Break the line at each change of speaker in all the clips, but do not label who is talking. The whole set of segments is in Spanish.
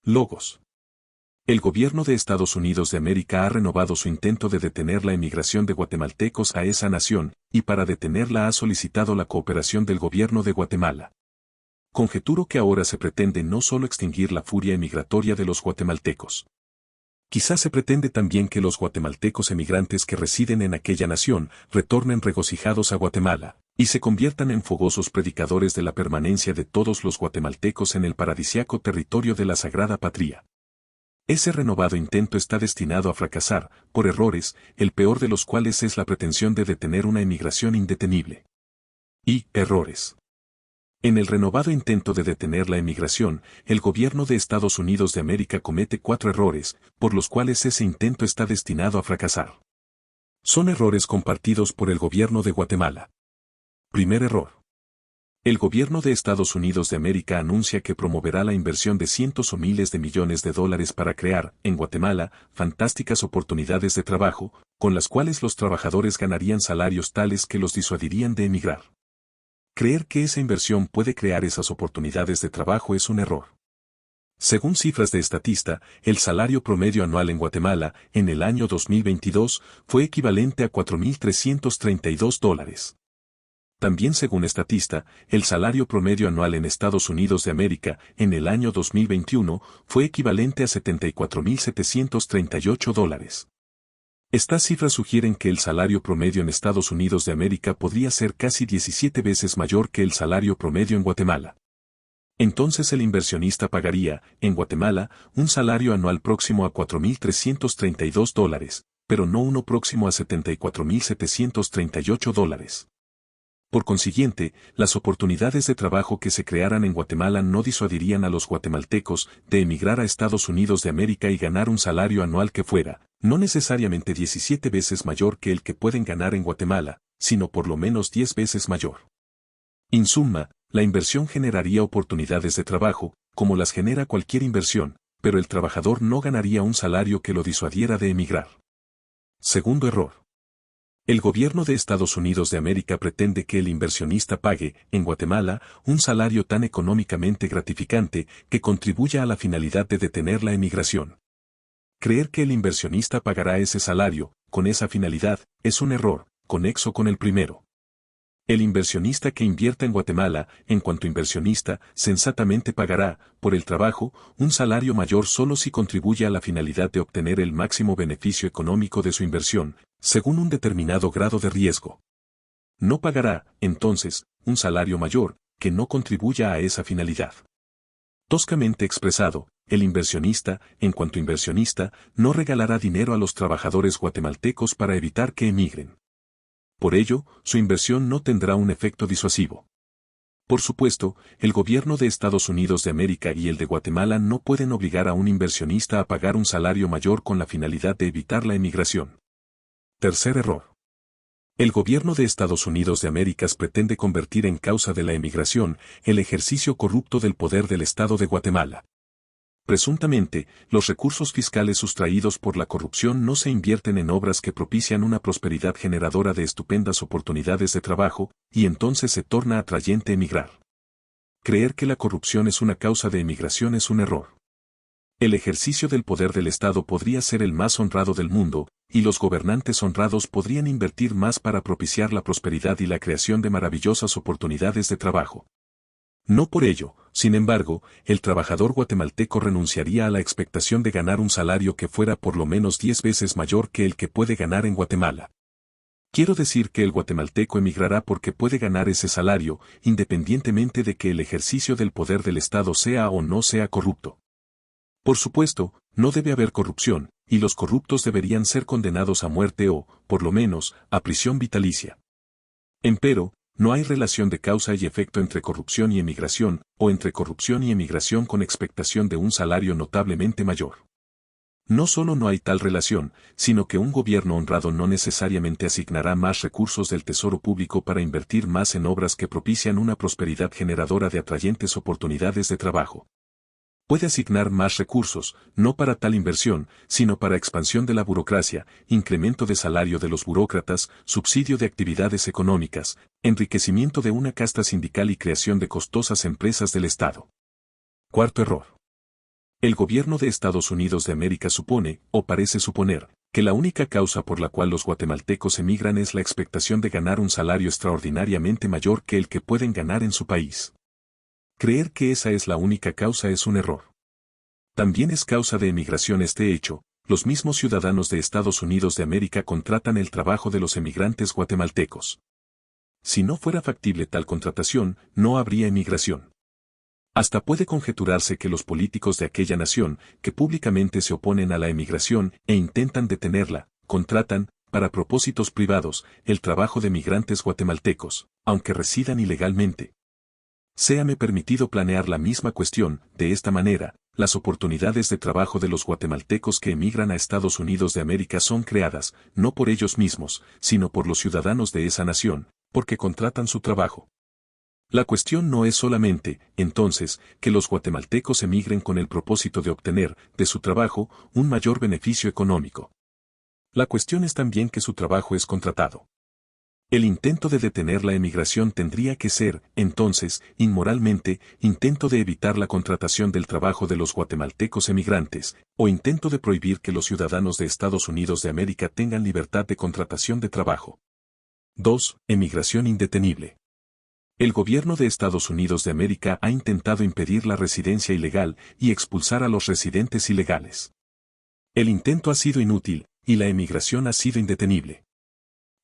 Logos. El gobierno de Estados Unidos de América ha renovado su intento de detener la emigración de guatemaltecos a esa nación, y para detenerla ha solicitado la cooperación del gobierno de Guatemala. Conjeturo que ahora se pretende no solo extinguir la furia emigratoria de los guatemaltecos. Quizás se pretende también que los guatemaltecos emigrantes que residen en aquella nación retornen regocijados a Guatemala, y se conviertan en fogosos predicadores de la permanencia de todos los guatemaltecos en el paradisíaco territorio de la Sagrada Patria. Ese renovado intento está destinado a fracasar, por errores, el peor de los cuales es la pretensión de detener una emigración indetenible. Y, errores. En el renovado intento de detener la emigración, el gobierno de Estados Unidos de América comete 4 errores, por los cuales ese intento está destinado a fracasar. Son errores compartidos por el gobierno de Guatemala. Primer error. El gobierno de Estados Unidos de América anuncia que promoverá la inversión de cientos o miles de millones de dólares para crear, en Guatemala, fantásticas oportunidades de trabajo, con las cuales los trabajadores ganarían salarios tales que los disuadirían de emigrar. Creer que esa inversión puede crear esas oportunidades de trabajo es un error. Según cifras de Statista, el salario promedio anual en Guatemala, en el año 2022, fue equivalente a $4.332. También según Statista, el salario promedio anual en Estados Unidos de América, en el año 2021, fue equivalente a $74.738. Estas cifras sugieren que el salario promedio en Estados Unidos de América podría ser casi 17 veces mayor que el salario promedio en Guatemala. Entonces el inversionista pagaría, en Guatemala, un salario anual próximo a $4.332, pero no uno próximo a $74.738. Por consiguiente, las oportunidades de trabajo que se crearan en Guatemala no disuadirían a los guatemaltecos de emigrar a Estados Unidos de América y ganar un salario anual que fuera, no necesariamente 17 veces mayor que el que pueden ganar en Guatemala, sino por lo menos 10 veces mayor. En suma, la inversión generaría oportunidades de trabajo, como las genera cualquier inversión, pero el trabajador no ganaría un salario que lo disuadiera de emigrar. Segundo error. El gobierno de Estados Unidos de América pretende que el inversionista pague, en Guatemala, un salario tan económicamente gratificante que contribuya a la finalidad de detener la emigración. Creer que el inversionista pagará ese salario, con esa finalidad, es un error, conexo con el primero. El inversionista que invierta en Guatemala, en cuanto inversionista, sensatamente pagará, por el trabajo, un salario mayor solo si contribuye a la finalidad de obtener el máximo beneficio económico de su inversión, según un determinado grado de riesgo. No pagará, entonces, un salario mayor, que no contribuya a esa finalidad. Toscamente expresado, el inversionista, en cuanto inversionista, no regalará dinero a los trabajadores guatemaltecos para evitar que emigren. Por ello, su inversión no tendrá un efecto disuasivo. Por supuesto, el gobierno de Estados Unidos de América y el de Guatemala no pueden obligar a un inversionista a pagar un salario mayor con la finalidad de evitar la emigración. Tercer error. El gobierno de Estados Unidos de América pretende convertir en causa de la emigración el ejercicio corrupto del poder del Estado de Guatemala. Presuntamente, los recursos fiscales sustraídos por la corrupción no se invierten en obras que propician una prosperidad generadora de estupendas oportunidades de trabajo, y entonces se torna atrayente emigrar. Creer que la corrupción es una causa de emigración es un error. El ejercicio del poder del Estado podría ser el más honrado del mundo, y los gobernantes honrados podrían invertir más para propiciar la prosperidad y la creación de maravillosas oportunidades de trabajo. No por ello, sin embargo, el trabajador guatemalteco renunciaría a la expectación de ganar un salario que fuera por lo menos 10 veces mayor que el que puede ganar en Guatemala. Quiero decir que el guatemalteco emigrará porque puede ganar ese salario, independientemente de que el ejercicio del poder del Estado sea o no sea corrupto. Por supuesto, no debe haber corrupción, y los corruptos deberían ser condenados a muerte o, por lo menos, a prisión vitalicia. Empero, no hay relación de causa y efecto entre corrupción y emigración, o entre corrupción y emigración con expectación de un salario notablemente mayor. No solo no hay tal relación, sino que un gobierno honrado no necesariamente asignará más recursos del tesoro público para invertir más en obras que propician una prosperidad generadora de atrayentes oportunidades de trabajo. Puede asignar más recursos, no para tal inversión, sino para expansión de la burocracia, incremento de salario de los burócratas, subsidio de actividades económicas, enriquecimiento de una casta sindical y creación de costosas empresas del Estado. Cuarto error. El gobierno de Estados Unidos de América supone, o parece suponer, que la única causa por la cual los guatemaltecos emigran es la expectación de ganar un salario extraordinariamente mayor que el que pueden ganar en su país. Creer que esa es la única causa es un error. También es causa de emigración este hecho: los mismos ciudadanos de Estados Unidos de América contratan el trabajo de los emigrantes guatemaltecos. Si no fuera factible tal contratación, no habría emigración. Hasta puede conjeturarse que los políticos de aquella nación, que públicamente se oponen a la emigración e intentan detenerla, contratan, para propósitos privados, el trabajo de migrantes guatemaltecos, aunque residan ilegalmente. Séame permitido planear la misma cuestión: de esta manera, las oportunidades de trabajo de los guatemaltecos que emigran a Estados Unidos de América son creadas, no por ellos mismos, sino por los ciudadanos de esa nación, porque contratan su trabajo. La cuestión no es solamente, entonces, que los guatemaltecos emigren con el propósito de obtener, de su trabajo, un mayor beneficio económico. La cuestión es también que su trabajo es contratado. El intento de detener la emigración tendría que ser, entonces, inmoralmente, intento de evitar la contratación del trabajo de los guatemaltecos emigrantes, o intento de prohibir que los ciudadanos de Estados Unidos de América tengan libertad de contratación de trabajo. 2. Emigración indetenible. El gobierno de Estados Unidos de América ha intentado impedir la residencia ilegal y expulsar a los residentes ilegales. El intento ha sido inútil, y la emigración ha sido indetenible.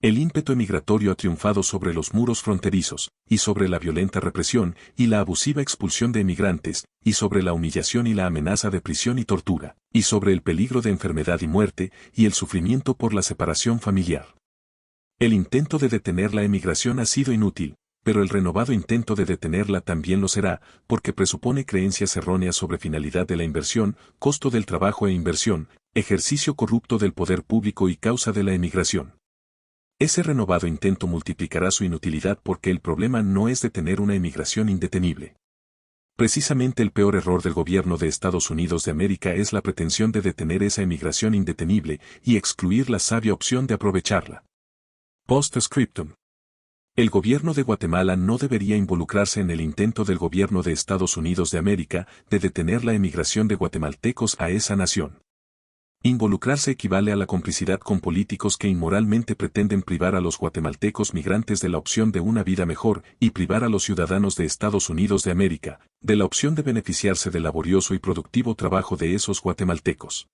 El ímpetu emigratorio ha triunfado sobre los muros fronterizos, y sobre la violenta represión y la abusiva expulsión de emigrantes, y sobre la humillación y la amenaza de prisión y tortura, y sobre el peligro de enfermedad y muerte, y el sufrimiento por la separación familiar. El intento de detener la emigración ha sido inútil, pero el renovado intento de detenerla también lo será, porque presupone creencias erróneas sobre finalidad de la inversión, costo del trabajo e inversión, ejercicio corrupto del poder público y causa de la emigración. Ese renovado intento multiplicará su inutilidad porque el problema no es detener una emigración indetenible. Precisamente el peor error del gobierno de Estados Unidos de América es la pretensión de detener esa emigración indetenible y excluir la sabia opción de aprovecharla. Postscriptum. El gobierno de Guatemala no debería involucrarse en el intento del gobierno de Estados Unidos de América de detener la emigración de guatemaltecos a esa nación. Involucrarse equivale a la complicidad con políticos que inmoralmente pretenden privar a los guatemaltecos migrantes de la opción de una vida mejor y privar a los ciudadanos de Estados Unidos de América de la opción de beneficiarse del laborioso y productivo trabajo de esos guatemaltecos.